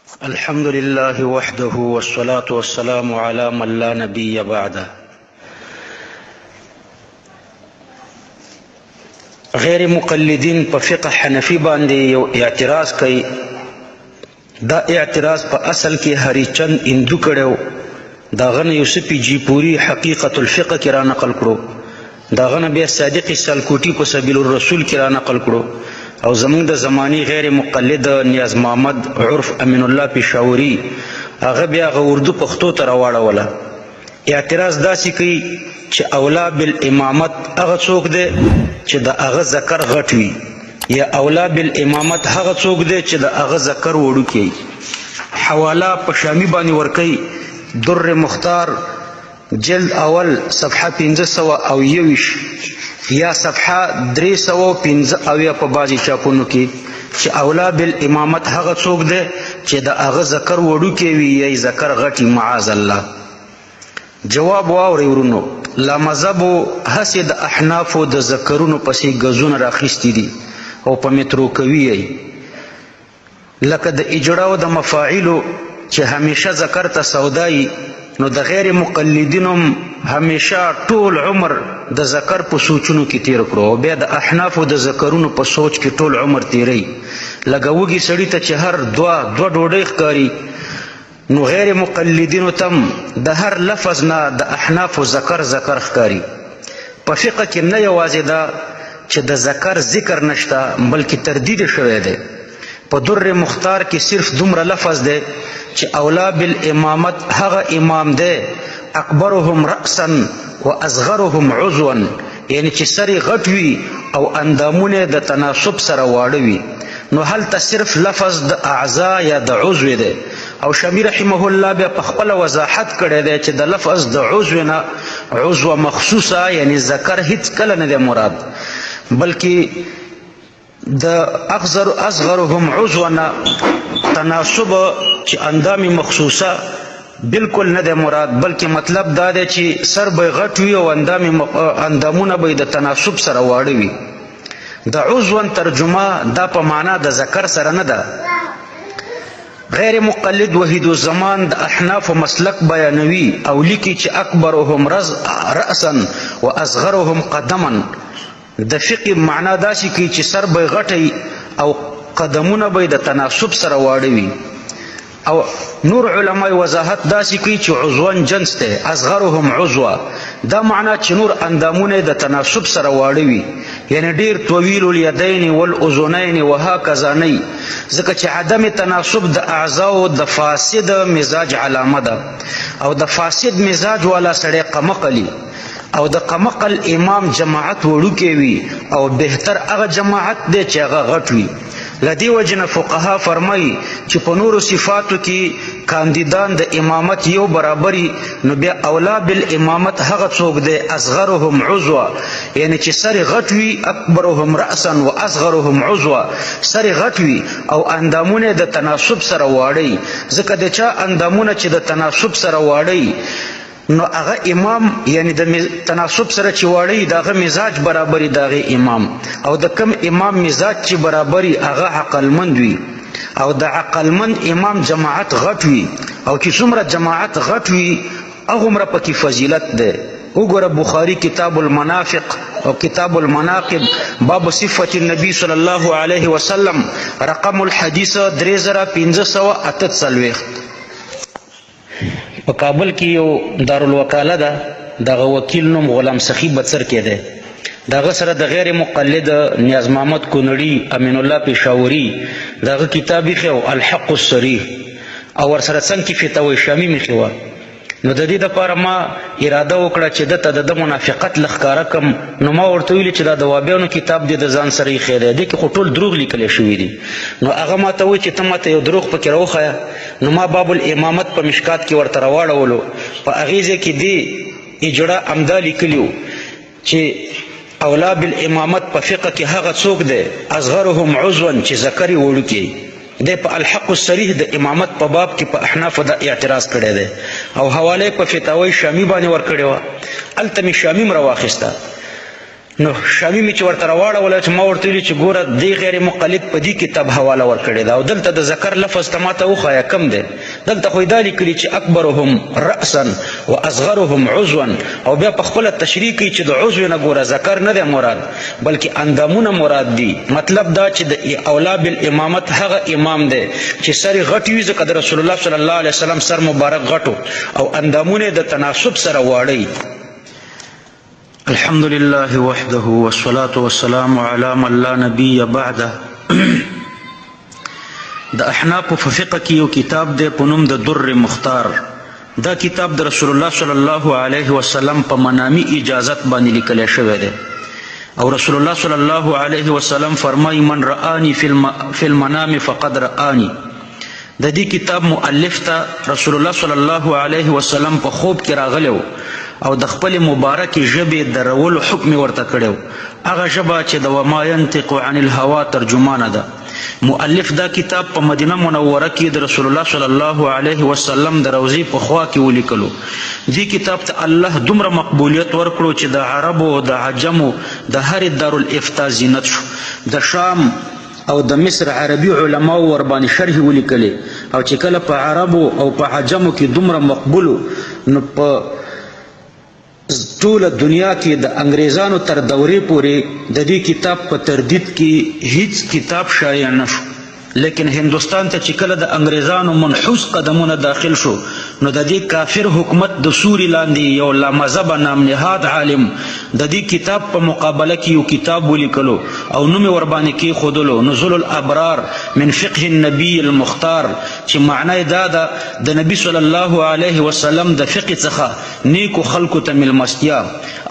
الحمد لله وحده والصلاة والسلام على من لا نبي بعده. غیر مقلدین په فقه حنفی باندې یو اعتراض کوي. دا اعتراض په اصل کې هریچند هندو کړو. داغه نه یوسفی جی پوری حقیقت الفقه کې را نقل کړو. داغه نه بیا صادق سالکوټی په سبیل الرسول کې را نقل کړو. او زمونږ د زمانی غیر مقلد نیاز محمد عرف امین الله پېښوري هغه بیا هغه اردو پښتو ته راواړوله. اعتراض داسې کوي چې اولا بالامامت هغه څوک دی چې د هغه ذکر غټ وي، یا اولا بالامامت هغه څوک دی چې د هغه ذکر وړوکی. حواله په شامی باندې ورکوي. در مختار جلد اول صفحه 521 یا صفحه 315 په بعضی چاپونو کې چې اولا بالامامت هغه څوک دی چې د هغه ذکر وړوکی وي یا ذکر غټي معاذ الله. جواب واورئ ورونو. لا مذهبو هسې د احنافو د ذکرونو پسې ګزونه راخیستي دي او په مترو کوي لکه د اجراء د مفاعلو چې همیشه ذکر ته سودای. نو د غیر مقلدینو همیشه ټول عمر د ذکر په سوچونو کې تیر کړو او بیا د احنافو د ذکرونو په سوچ کې ټول عمر تیری. لکه وږي سړی ته چې هر دوه ډوډۍ ښکاري، نو غیر مقلدینو تم د هر لفظ نه د احنافو ذکر ښکاري. په فقه کې نه یوازې دا چې د ذکر ذکر نشته بلکې تردید شوی دی. په در مختار کې صرف دومره لفظ دی چې اولا بالامامت هغه امام دی اکبرهم رأسا و اصغرهم عضوا، یعنی چې سری غټ وي او اندامونه د تناسب سره واړه وي. نو هلته صرف لفظ د اعضا یا د عضو دی. او شامی رحمه الله بیا په خپل وضاحت کړی دی چې د لفظ د عضو نه عضو مخصوصه یعنی ذکر هیڅ کله نه دی مراد، بلکې د اصغرهم عضو نه تناسب چې اندام مخصوصه بالکل نه دی مراد، بلکې مطلب دا دی چې سر به غټ وي او اندامونه به د تناسب سره واړه وي. د عضو ترجمه دا په معنا د ذکر سره نه ده. غیر مقلد وحید الزمان د احناف مسلک بیانوي او لیکي چې اکبرهم رأسا و اصغرهم قدما. د فقه معنا داسې کوي چې سر به غټي او قدمونه به د تناسب سره واړه وي. او نور علماء وضاحت داسې کوي چې عضوان جنس دی، اصغرهم عضوا، دا معنا چې نور اندامونه د تناسب سره واړه وي، یعنی ډیر طویل الیدین والاذنین وهکذا نه، ځکه چې عدم تناسب د اعضاء د فاسد مزاج علامه ده. او د فاسد مزاج والا سړی قمقلی، او د قمقل امام جماعت وړوکی وي او بهتر هغه جماعت دی چې هغه غټ وي. لدی وجنه فقها فرمایي چې په نورو صفاتو کې کاندیدان د امامت یو برابري، نو بیا اولا بالامامت هغه څوک دی اصغرهم عضوا، یعنی چې سر غټ وي اکبرهم رأسا و اصغرهم عضوا، سر غټ وي او اندامونه د تناسب سره واړی. ځکه د چا اندامونه چې د تناسب سره واړی نو هغه امام یعنی د تناسب سره چې واړی دغه مزاج برابري دغه امام، او د کم امام مزاج چې برابري هغه عقلمند وي. او د عقلمند امام جماعت غټ وي، او چې څومره جماعت غټ وي هغومره پکې فضیلت ده. وګوره بخاری کتاب المنافق او کتاب المناقب باب صفت النبی صلی الله علیه وسلم رقم الحدیث 3548. په کابل کې یو دارالوکاله ده، دغه وکیل نوم غلام سخی بڅر کې دی. دغه سره د غیر مقلد نیاز محمد کونړي امین الله پېښوري دغه کتاب یې خو الحق الصریح او ورسره څنګه کې فتاوی شامی مې خو. نو د دې لپاره ما اراده وکړه چې دته د منافقت لخکاره کم. نو ما ورته ویل چې دا د وابیانو کتاب دی د ځان سره یې خیر دی، کې خو ټول دروغ لیکل شوي دي. نو هغه ما ته وایي چې ته ماته یو دروغ پکې راوښیه. نو ما باب الامامت په مشکات کې ورته راواړولو. په هغې ځای کې دې اجراء امدا لیکلي و چې اولا بالامامت په فقه کې هغه څوک دی اصغرهم عضوا چې ذکر یې وړوکی دی. په الحق الصریح د امامت په باب کې په احنافو دا اعتراض کړی دی او حواله په فتاوی شامی باندې ورکړې وه. هلته مې شامی م راواخیسته. نو شامی می چې ورته راواړوله چې ما ورته ویلي چې ګوره دې غیر مقلد په دې کتاب حواله ورکړې ده او دلته د ذکر لفظ ته ماته وښایه کم دی دلته خو یې دا لیکلي چې اکبرهم رأسا و اصغرهم عضوا او بیا په خپله تشریح کوي چې د عضو نه ګوره ذکر نه دی مراد بلکې اندامونه مراد دي مطلب دا چې د اولا بالامامت هغه امام دی چې سر یې غټ وي ځکه د رسول الله صلی الله علیه وسلم سر مبارک غټو او اندامونه د تناسب سره واړی الحمد لله وحده والصلاة والسلام على من لا نبي بعده د احناف په فقه کې یو کتاب دی په نوم د در مختار دا کتاب د رسول الله صلی الله علیه وسلم په منامي اجازت باندې لیکلی شوی دی او رسول الله صلی الله علیه وسلم فرمایي من رآني فی المنام فقد رآني د دې کتاب مؤلف ته رسول الله صلی الله علیه وسلم په خوب کې راغلی او د خپل مبارک ژبې درولو حکم ورته کړی هغه ژبه چې د وما ينطق عن الهوا ترجمانه ده مؤلف دا کتاب په مدینه منوره کې د رسول الله صلی الله علیه وسلم د روضې په خوا کې ولیکلو دې کتاب ته الله دومره مقبولیت ورکړو چې د عربو او د عجمو د هرې دارالافتا زینت شو د شام او د مصر عربي علماو ورباندې شرح ولیکلې او چې کله په عربو او په عجمو کې دومره مقبولو نو په ټوله دنیا کې د انګریزانو تر دورې پورې د دې کتاب په تردید کې هیڅ کتاب شایع نه شو لیکن هندوستان ته چې کله د انګریزانو منحوس قدمونه داخل شو نو د دې کافر حکومت د سوري لاندې یو لامذهبه نام نهاد عالم د دې کتاب په مقابله کې یو کتاب ولیکلو او نوم یې ورباندې کېښودلو نزول الابرار من فقه النبي المختار چې معنی دا ده د نبي صلی الله علیه وسلم د فقه څخه نیکو خلکو ته مېلمستیا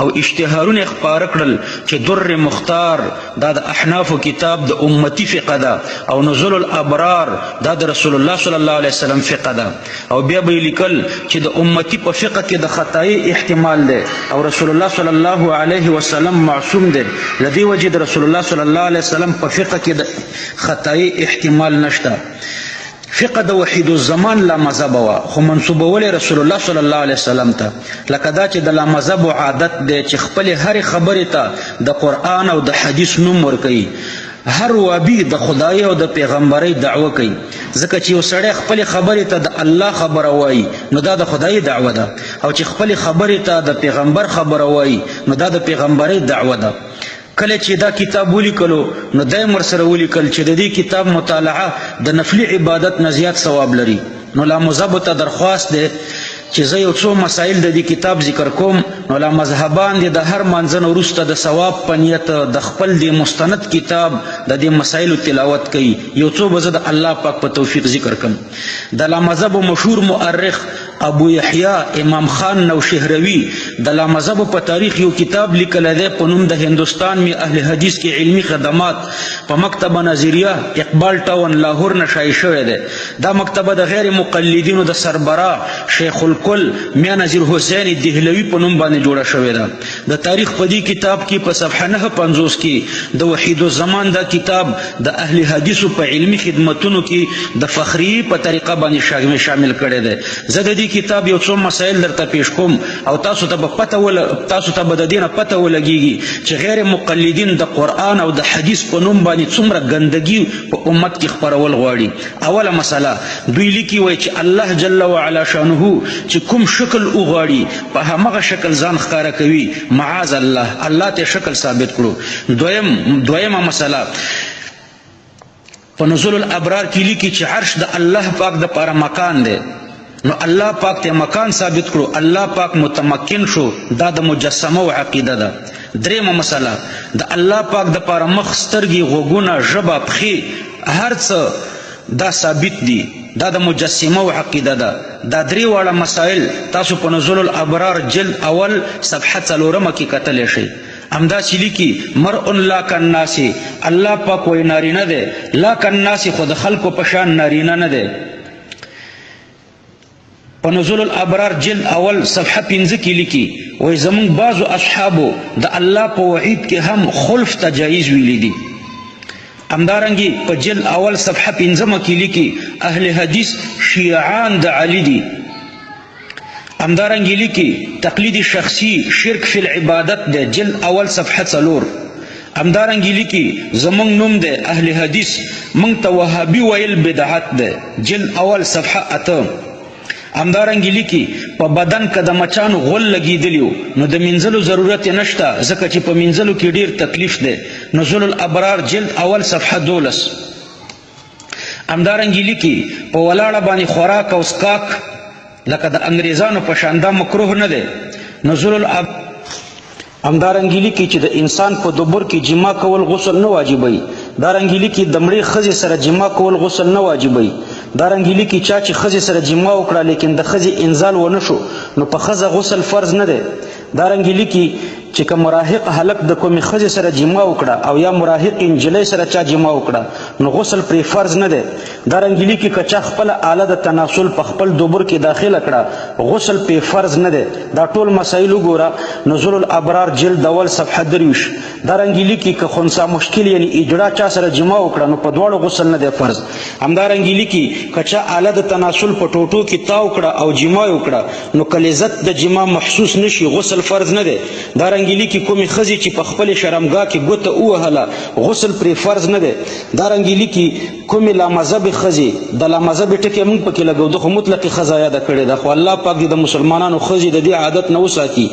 او اشتهارونه یې خپاره کړل چې در مختار دا د احنافو کتاب د امتي فقه ده او نزول الابرار دا د رسول الله صلی الله علیه وسلم فقه ده او بیا به لیکل چې د امتی په فقه کې د خطای احتمال دی او رسول الله صلی الله علیه وسلم معصوم دی لدی وجه د رسول الله صلی الله علیه وسلم په فقه کې د خطای احتمال نشته فقه د وحید الزمان لا مذهب وا خو منسوبول رسول الله صلی الله علیه وسلم ته لکه دا چې د لا مذهب عادت دی چې خپل هر خبره ته د قرآن او د حدیث نوم ورکوي هر وابي د خدای او د پیغمبري دعوه کوي ځکه چې یو سړی خپل خبره ته د الله خبره وایي نو دا د خدای دعوه ده او چې خپل خبره ته د پیغمبر خبره وایي نو دا د پیغمبري دعوه ده کله چې دا کتاب ولیکلو نو دایم ورسره ولیکل چې د دې کتاب مطالعه د نفلي عبادت نه زیات ثواب لري نو لا مذهب ته درخواست ده چې زه یو څو مسائل د دې کتاب ذکر کوم نو لا مذهبان دي د هر منځ نه وروسته د ثواب په نیت د خپل د مستند کتاب د دې مسایلو تلاوت کوي یو څو به زه د الله پاک په توفیق ذکر کوم د لا مذهب مشهور مؤرخ ابو یحیی امام خان نوشهروی د لا مذهب په تاریخ یو کتاب لیکلی دی په نوم د هندوستان می اهل حدیث کې علمی خدمات په مکتبه نظریه اقبال ټاون لاهور نه شایع شوی دی دا مکتبه د غیر مقلدینو د سربراه شیخ الکل میاں نذیر حسین دهلوی په نوم باندې جوړه شوې ده د تاریخ په دې کتاب کې په صفحه 950 کې د وحید الزمان دا کتاب د اهل حدیثو په علمی خدمتونو کې د فخری په طریقه باندې شامل کړی دی زه د دې کتاب یو څو مسائل درته پیش کوم او تاسو ته به د دې نه پته ولګیږي چې غیر مقلدین د قرآن او د حدیث په نوم باندې څومره ګندګي په امت کې خپرول غواړي اوله مسله دوی لیکي وایي چې الله جل وعلا شانه چې کوم شکل وغواړي په همغه شکل ځان ښکاره کوي معاذ الله الله ته شکل ثابت کړو دویمه مسله په نزول الابرار کې لیکي چې عرش د الله پاک د پاره مکان دی نو الله پاک ته مکان ثابت کړو الله پاک متمکن شو دا د مجسمه او عقیده ده دریمه مسله د الله پاک د پاره مخ سترګي غوګونه ژبه پخې هر څه دا ثابت دي دا د مجسمه او عقیده ده دا درې واړه مسائل تاسو په نزول الابرار جلد اول صفحه 4 کې کتلی شئ امدا چلی کی مرء لا کالناس الله پاک وای نارینه ده لا کالناس خود خلق په شان نارینه نه ده په نزول الابرار جلد اول صفحه 15 کې لیکي وای زمون بعضو اصحابو د الله په وحید کې هم خلف تجایز ویلی دي امدارنګي په جلد اول صفحه 15 کې لیکي اهل حدیث شیعان د علی دي همدارنګه لیکي تقلید شخصی شرک فی العبادت ده جلد اول صفحه 4. همدارنګه لیکي زمونږ نوم ده اهل حدیث مونږ ته وهابي ویل بدعت ده جلد اول صفحه 8. همدارنګه لیکي په بدن کې د مچانو غول لګیدلیو نو د منځلو ضرورت نشته ځکه چې په منځلو کې ډیر تکلیف ده نزول الابرار جلد اول صفحه 12. همدارنګه لیکي په ولاړه باندې خوراک او اسکاک لکه د انګریزانو په شان دا مکروه نه ده نزول الابرار. همدارنګه لیکي چې د انسان په دبر کې جما کول غسل نه واجبوي. دارنګه لیکي د مړې ښځې سره جما کول غسل نه واجبوي. دارنګه لیکي چا چې ښځې سره جما وکړه لیکن د ښځې انزال ونه شو نو په ښځه غسل فرض نه دی. دارنګه لیکي چې که مراهق هلک د کومې ښځې سره جما وکړه او یا مراهق نجلۍ سره چا جما وکړه نو غسل پرې فرض نه دی. دارنګه لیکي که چا خپله آله د تناسل په خپل دوبر کې داخله کړه غسل پرې فرض نه دی. دا ټول مسایل وګوره نزول الابرار جلد اول صفحه 23. دارنګه لیکي که خنثی مشکل یعنی اجړه چا سره جما وکړه نو په دواړو غسل نه دی فرض. همدارنګه لیکي که چا آله د تناسل په ټوټو کې تاو کړه او جما وکړه نو که لذت د جما محسوس نشي غسل فرض نه دی. دارنګه لیکي کومې ښځې چې په خپلې شرمګاه کې ګوته ووهله غسل پرې فرض نه دی. دارنګه لیکي کومې لامذهبې ښځې د لامذهبې ټکې موږ پکې لګو د خو مطلقې ښځه یاده کړې ده خو الله پاک دې د مسلمانانو ښځې د دې عادت نه وساتي.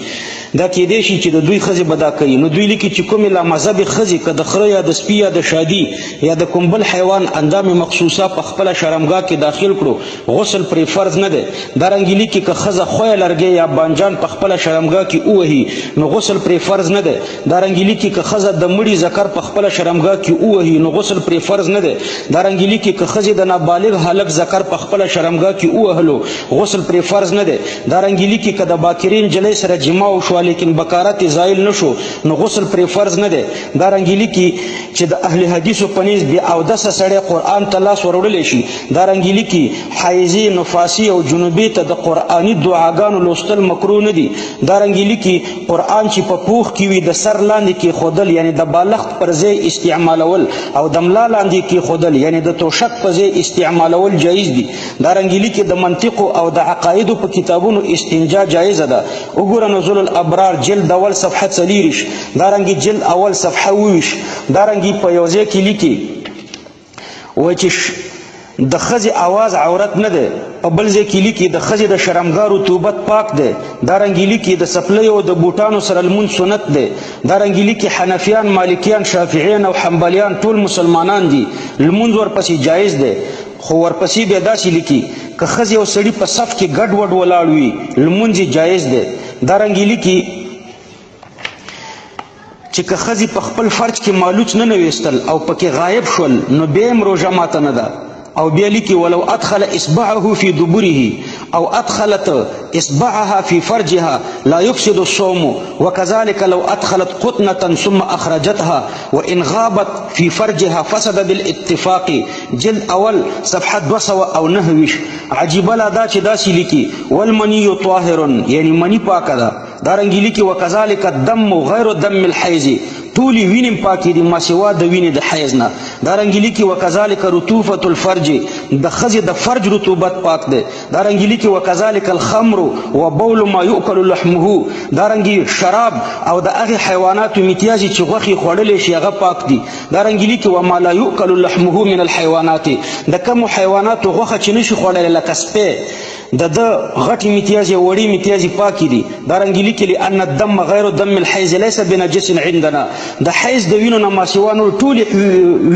دا کېدای شي چې د دوی ښځې به دا کوي نو دوی لیکي چې کومې لامذهبې ښځې که د خره یا د سپي یا د شادي یا د کوم بل حیوان اندام مخصوصه په خپله شرمګاه کې داخل کړو غسل پرې فرض نه دی. دارنګه لیکي که ښځه خویه لرګی یا بانجان په خپله شرمګاه کې ووهي نو غسل پرې فرض نه دی. دارنګه لیکي که ښځه د مړي ذکر په خپله شرمګاه کې ووهي نو غسل پرې فرض نه دی. دارنګه لیکي که ښځې د نابالغ هلک ذکر په خپله شرمګاه کې ووهلو غسل پرې فرض نه دی. دارنګه لیکي که د باکرې نجلۍ سره جما وشوه لیکن بکارت زایل نشو نو غسل پرې فرض نه دی. دارنګه لیکي چې د اهل حدیثو په نزد بې اودسه سړی قرآن ته لاس وروړلی شي. دارنګه لیکي حایضې نفاسي او جنوبې ته د قرآني دعاګانو لوستل مکروه نه دي. دارنګه لیکي قرآن چې په پوښ کې وي د سر لاندې کېښودل یعنی د بالښت پر ځای استعمالول او د ملا لاندې کېښودل یعنی د توشک په ځای استعمالول جایز دي. دارنګه لیکي د منطقو او د عقایدو په کتابونو استنجا جایزه ده. وګوره نزول الابرار جلد اول صفحه 40. دارنګه جلد اول صفحه 20. دارنګه په یو ځای کې لیکي وایي چې د ښځې اواز عورت نه دی. په بل ځای کې لیکي د ښځې د شرمګاه رطوبت پاک دی. دارنګه لیکي د څپلیو او د بوټانو سره لمونځ سنت دی. دارنګه لیکي حنفیان مالکیان شافعیان او حنبلیان ټول مسلمانان دي لمونځ ورپسې جایز دی. خو ورپسې بیا داسې لیکي که ښځې او سړي په صف کې ګډ وډ ولاړ وي لمونځ جایز دی. دارنګه لیکي چې که ښځې په خپل فرج کې مالوچ نه نویستل او پکې غایب شول نو بیا هم روژه ماته نه ده. او بیا لیکي ولو ادخل اصبعه في دبره او ادخلت اصبعها في فرجها لا يفسد الصوم وكذلك لو ادخلت قطنة ثم اخرجتها وان غابت في فرجها فسد بالاتفاق جلد اول صفحه 209. عجیب لا دا چې داسې لیکي والمني طاهر یعنی منی پاکه ده. دارنګه لیکي وكذلك الدم غیر دم الحیض ټولې وینې پاکې دي ما سوا د وینې د حیض نه. دارنګه لیکي وکذلک رطوفة الفرج د ښځې د فرج رطوبت پاک دی. دارنګه لیکي وکذلک الخمر وبول ما یؤکل لحمه. دارنګه شراب او د هغې حیواناتو میتیازي چې غوښې خوړلی شي هغه پاک دي. دارنګه لیکي وما لا یؤکل لحمه من الحیوانات د کومو حیواناتو غوښه چې نشي خوړلی لکه سپی د غټي میتیازي وړي میتیازي پاکي دي. دارنګه لیکي لأن الدم غیر دم الحیض ليس بنجس عندنا د حیض د وینو نه ما سوا نور ټولې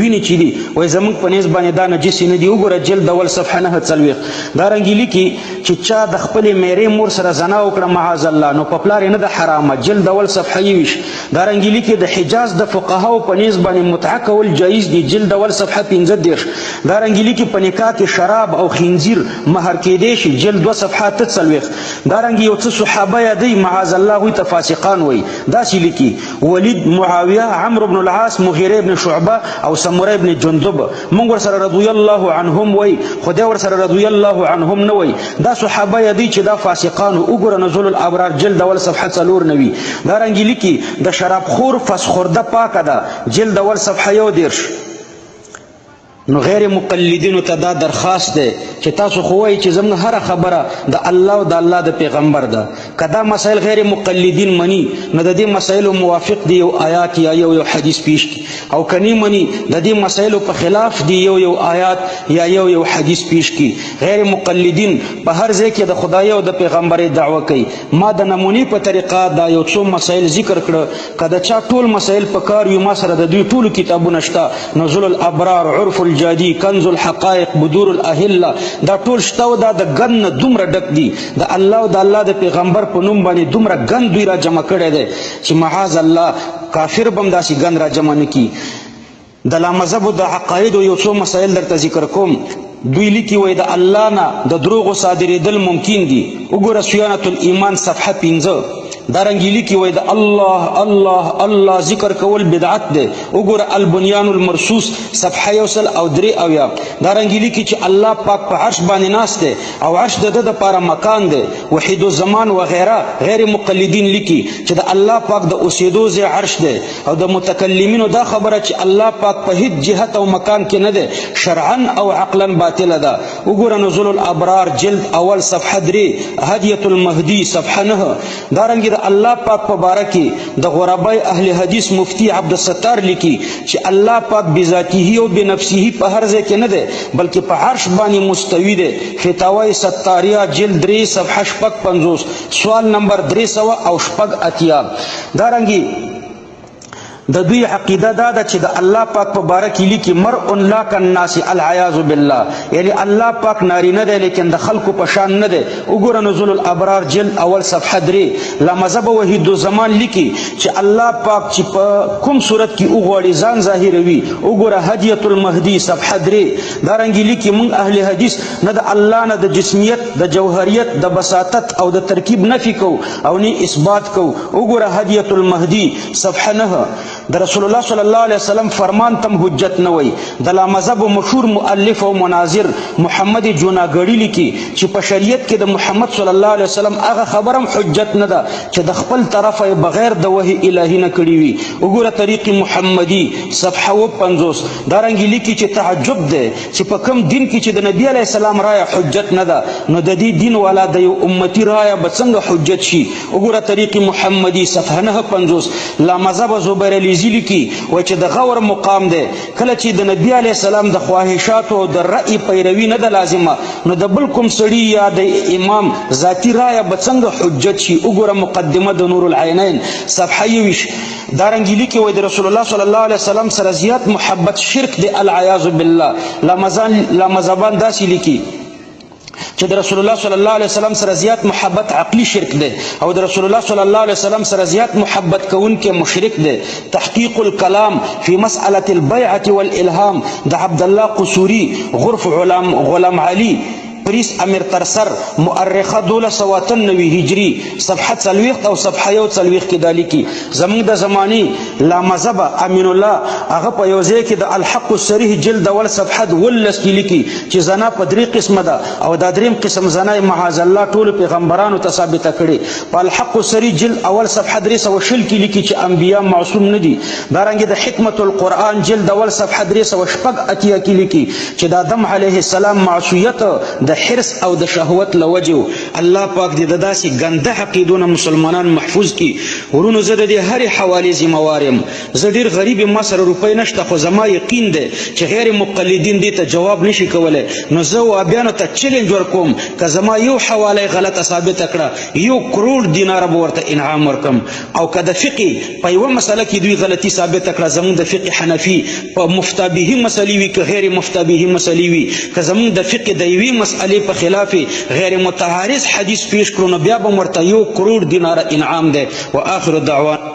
وینې چې دي وایي زموږ په نسبت باندې دا نجسې نه دي. وګوره جلد اول صفحه 49. دارنګه لیکي چې چا د خپلې میرې مور سره زنا وکړه معاذ الله نو په پلار یې نه ده حرامه جلد اول صفحه 20. دارنګه لیکي د حجاز د فقهاو په نسبت باندې متعه کول جایز دي جلد اول صفحه 15. دارنګه لیکي په نکاح کې شراب او خنزیر مهر کېدی شي جلد 2 صفحه 43. دارنګه یو څه صحابه یادوي معاذ الله هغوی ته فاسقان وایي. داسې لیکي ولید معاویه عمرو بن العاص مغیره بن شعبه او سمره بن جندب موږ ورسره رضی الله عنهم وایي خدای ورسره رضی الله عنهم نه وایي. دا صحابه یادوي چې دا فاسقان. وګوره نزول الابرار جلد اول صفحه 94. دارنګه لیکي د شراب خور فسخورده پاکه ده جلد اول صفحه 1. نو غیر مقلدینو ته دا درخواست دی چې تاسو خو وایي چې زموږ هره خبره د الله او د الله د پیغمبر ده. که دا مسایل غیر مقلدین مني نو د دې مسایلو موافق دی یو آیات یا یو حدیث پیش کی، او کنی مني د دې مسایلو په خلاف دی یو آیات یا یو حدیث پیش کی. غیر مقلدین په هر ځای کې د خدای او د پیغمبر دعوه کوي. ما د نمونې په طریقه دا یو څو مسایل ذکر کړه، که د چا ټول مسایل په کار وي ما سره د دوی ټولو کتابونه شته، نزول الابرار، عرف الجادي، کنز الحقائق، بدور الاهله، دا ټول شته او دا د ګن نه دومره ډک دي، د الله او د الله د پیغمبر په نوم باندې دومره ګن دوی را جمع کړی دی چې معاذ الله کافر بم داسې ګن را جمع نه کي. د لامذهبو د عقایدو یو څو مسایل درته ذکر کوم. دوی لیکي وای د الله نه د دروغو صادرېدل ممکن دي. وګوره صیانة الایمان صفحه 15. دارنګې لیکي وای د الله الله الله ذکر کول بدعت دی. وګوره البنیان المرصوص صفحه 103. دارنګې لیکي چې الله پاک په عرش باندې ناست دی او عرش د ده دپاره مکان دی. وحید الزمان وغیره غیر مقلدین لیکي چې د الله پاک د اوسېدو ځای عرش دی، او د متکلمینو دا خبره چې الله پاک په هیڅ جهت او مکان کې نه دی شرعا او عقلا باطله ده. وګوره نزول الابرار جلد اول صفحه 3، هدیة المهدی صفحه 9. دارنګې الله پاک په باره کې د غربای اهل حدیث مفتی عبدالستار لیکي چې الله پاک بذاته او بنفسه په هر ځای کې نه دی بلکې په عرش باندې مستوی دی. فتاوی ستاریه جلد 3 صفحه 55، سوال نمبر 386. دارنګې د دوی عقیده دا ده چې د الله پاک په باره کې لیکي مرء لا کالناس العیاذ بالله، یعنی الله پاک نارینه دی لیکن د خلکو په شان نه دی. وګوره نزول الابرار جلد اول صفحه 3. لامذهب وحید الزمان لیکي چې الله پاک چې په کوم صورت کې وغواړي ځان ظاهروي. وګوره هدیة المهدی صفحه 3. دارنګې لیکي موږ اهل حدیث نه د الله نه د جسمیت، د جوهریت، د بساطت او د ترکیب نفي کو او نه اثبات کو. وګوره هدیة المهدی صفحه 9. د رسول الله صلی الله علیه وسلم فرمان تم حجت نه وای. د لامذهب مشهور مؤلف او مناظر محمد جوناګړي لیکي چې په شریعت کې د محمد صلی الله علیه وسلم هغه خبرم حجت نه ده چې د خپل طرفه بغیر د وحی الهی نه کړی وي. وګوره طریق محمدی صفحه 50. دارنګې لیکي چې تعجب ده چې په کوم دین کې چې د نبی علیه السلام رایه حجت نه ده نو د دې دین والا د یو امتی رایه به څنګه حجت شي. وګوره طریق محمدی صفحه 59. لامذهب زبیر علی لیکي و چې د غور مقام دی کله چې د نبی علیه السلام د خواهشاتو او د رأی پیروي نه ده لازمه نو د بل کوم سړي یا د امام ذاتی رایه به څنګه حجت شي. وګوره مقدمه د نور العینین صفحه 20. دارنګې لیکي وای د رسول الله صلی الله علیه وسلم سره زیات محبت شرک دی العیاذ بالله. لامذهبان داسې لیکي چې د رسول الله صلی الله علیه وسلم سره زیات محبت عقلی شرک دی او د رسول الله صلی الله علیه وسلم سره زیات محبت کوونکی مشرک دی. تحقیق الکلام فی مسألة البیعة والالهام د عبد الله قصوری، غرف غلام علی پریس امیر ترسر، مؤرخه 1293 هجری صفحه 40 او صفحه 41 کې دا لیکي. زموږ د زمانې لامذهب امین الله هغه په یو ځای کې د الحق الصریح جلد اول صفحه 12 کې لیکي چې زنا په 3 قسمه ده او دا دریم قسم زنا معاذ الله ټول پیغمبرانو ته ثابته کړي. په الحق الصریح جلد اول صفحه 320 کې لیکي چې انبیا معصوم نه دي. دارنګه د حکمت القرآن جلد اول صفحه 380 کې لیکي چې د آدم علیه السلام معصیت د حرص او د شهوت لوجو. الله پاک دې د داسې ګنده عقیدونه مسلمانان محفوظ کی. ورونو زه د دې هرې حوالې ذمہوار یم. زه ډېر غریب یم، ما سره روپۍ نشته، خو زما یقین دی چې غیر مقلدین دې ته جواب نشي کولی. نو زه وهابیانو ته چیلنج ورکوم که زما یو حواله غلطه ثابته کړه 1 کروڑ دیناره به ورته انعام ورکم. او که د فقې په یوه مسله کې دوی غلطي ثابته کړه زموږ د فقه حنفي په مفتابهي مسلې وي که غیر مفتابهي مسلې وي، که زموږ د فقه د یوې مسئلې په خلاف غیر متعارض حدیث پیش کړو نو بیا به ورته 1 کروڑ دیناره انعام دی. واخر دعوانا